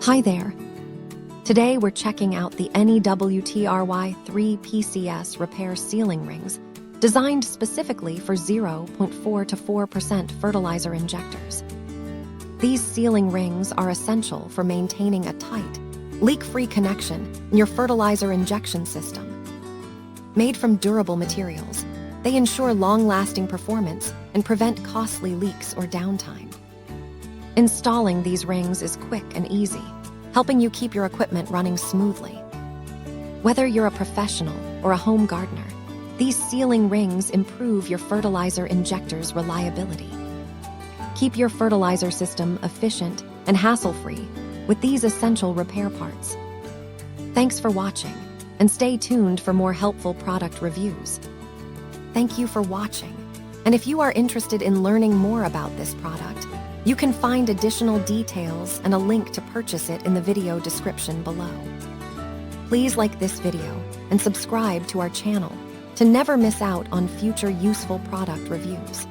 Hi there. Today we're checking out the NEWTRY 3 PCS repair sealing rings designed specifically for 0.4 to 4% fertilizer injectors. These sealing rings are essential for maintaining a tight, leak-free connection in your fertilizer injection system. Made from durable materials, they ensure long-lasting performance and prevent costly leaks or downtime. Installing these rings is quick and easy, helping you keep your equipment running smoothly. Whether you're a professional or a home gardener, these sealing rings improve your fertilizer injector's reliability. Keep your fertilizer system efficient and hassle-free with these essential repair parts. Thanks for watching, and stay tuned for more helpful product reviews. Thank you for watching, and if you are interested in learning more about this product, you can find additional details and a link to purchase it in the video description below. Please like this video and subscribe to our channel to never miss out on future useful product reviews.